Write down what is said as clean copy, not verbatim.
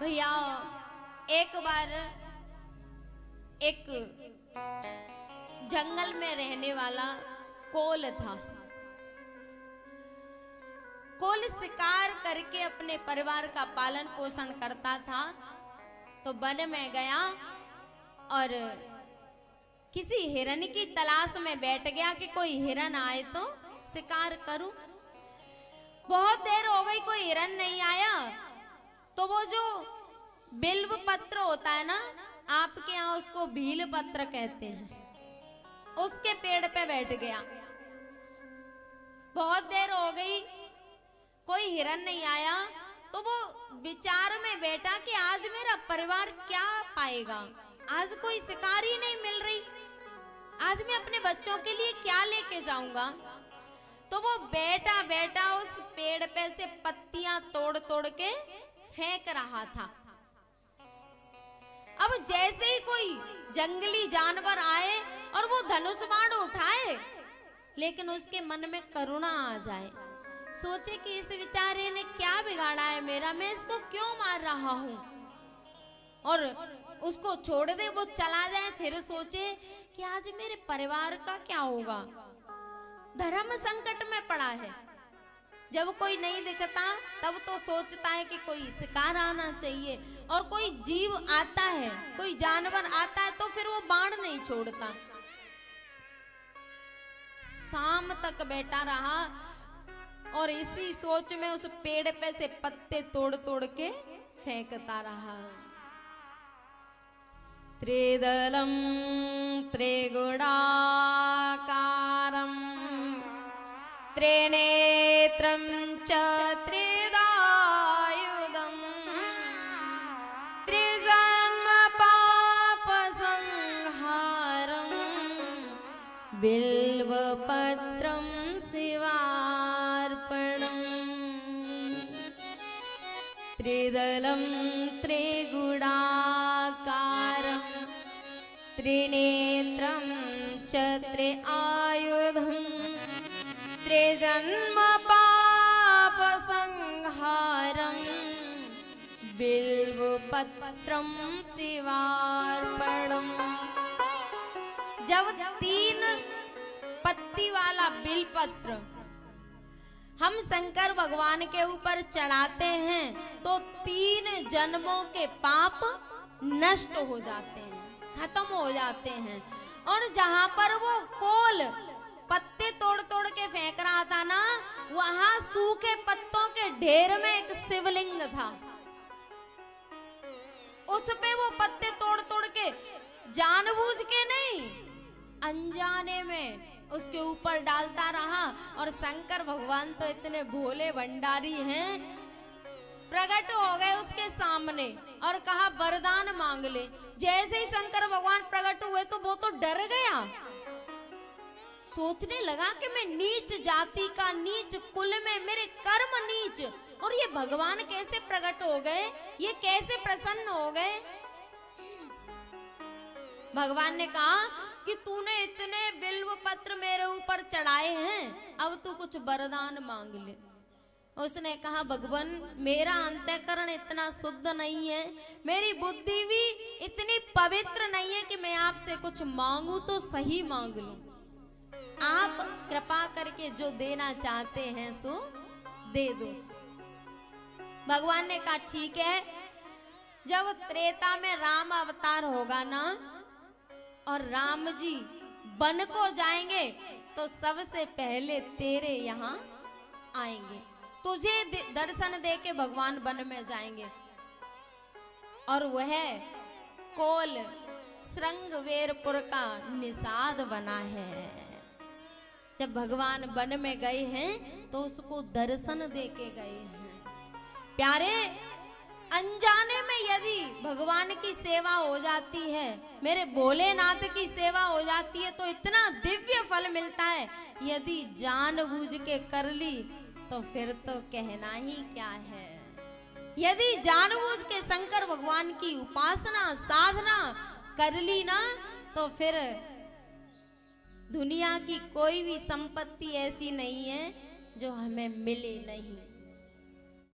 भैया एक बार एक जंगल में रहने वाला कोल था। कोल शिकार करके अपने परिवार का पालन पोषण करता था। तो वन में गया और किसी हिरन की तलाश में बैठ गया कि कोई हिरन आए तो शिकार करूं। बहुत देर हो गई, कोई हिरन नहीं आया। तो वो जो बिल्व पत्र होता है ना, आपके यहाँ उसको भील पत्र कहते हैं, उसके पेड़ पे बैठ गया। बहुत देर हो गई, कोई हिरन नहीं आया। तो वो विचार में बैठा कि आज मेरा परिवार क्या पाएगा, आज कोई शिकार ही नहीं मिल रही, आज मैं अपने बच्चों के लिए क्या लेके जाऊंगा। तो वो बैठा बैठा उस पेड़ पे से पत्तियां तोड़ तोड़ के फेंक रहा था। अब जैसे ही कोई जंगली जानवर आए और वो धनुष बाण उठाए, लेकिन उसके मन में करुणा आ जाए। सोचे कि इस बेचारे ने क्या बिगाड़ा है मेरा, मैं इसको क्यों मार रहा हूं, और उसको छोड़ दे, वो चला जाए। फिर सोचे कि आज मेरे परिवार का क्या होगा, धर्म संकट में पड़ा है। जब कोई नहीं दिखता तब तो सोचता है कि कोई शिकार आना चाहिए, और कोई जीव आता है, कोई जानवर आता है तो फिर वो बाण नहीं छोड़ता। शाम तक बैठा रहा और इसी सोच में उस पेड़ पे से पत्ते तोड़ तोड़ के फेंकता रहा। त्रिदलम त्रिगुणाकारम त्रिनेत्रं च त्रिदायुधं त्रिजन्म पाप संहारं बिल्वपत्रं शिवार्पणम्। त्रिदलं त्रिगुणाकारं त्रिनेत्रं च त्रिआयुधं त्रिजन्म पाप संहारं बिल्वपत्रं शिवार्पणम्। जब 3 पत्ती वाला बिल्वपत्र हम शंकर भगवान के ऊपर चढ़ाते हैं तो 3 जन्मों के पाप नष्ट हो जाते हैं, खत्म हो जाते हैं। और जहां पर वो कोल पत्ते तोड़ तोड़ के फेंक रहा था ना, वहां सूखे पत्तों के ढेर में एक शिवलिंग था। उस पे वो पत्ते तोड़ तोड़ के जानबूझ के नहीं, अनजाने में उसके ऊपर डालता रहा। और शंकर भगवान तो इतने भोले भंडारी हैं, प्रकट हो गए उसके सामने और कहा वरदान मांग ले। जैसे ही शंकर भगवान प्रकट हुए तो वो तो डर गया, सोचने लगा कि मैं नीच जाति का, नीच कुल में, मेरे कर्म नीच, और ये भगवान कैसे प्रकट हो गए, ये कैसे प्रसन्न हो गए। भगवान ने कहा कि तूने इतने बिल्व पत्र मेरे ऊपर चढ़ाए हैं, अब तू कुछ वरदान मांग ले। उसने कहा भगवान मेरा अंतःकरण इतना शुद्ध नहीं है, मेरी बुद्धि भी इतनी पवित्र नहीं है कि मैं आपसे कुछ मांगू तो सही मांग लूं। आप कृपा करके जो देना चाहते हैं सो दे दो। भगवान ने कहा ठीक है, जब त्रेता में राम अवतार होगा ना और राम जी वन को जाएंगे तो सबसे पहले तेरे यहाँ आएंगे, तुझे दर्शन दे के भगवान वन में जाएंगे। और वह कोल श्रृंगवेरपुर का निषाद बना है। जब भगवान वन में गए हैं तो उसको दर्शन दे के गए हैं। प्यारे, अनजाने में यदि भगवान की सेवा हो जाती है, मेरे भोलेनाथ की सेवा हो जाती है तो इतना दिव्य फल मिलता है। यदि जानबूझ के कर ली तो फिर तो कहना ही क्या है। यदि जानबूझ के शंकर भगवान की उपासना साधना कर ली ना तो फिर दुनिया की कोई भी संपत्ति ऐसी नहीं है जो हमें मिले नहीं।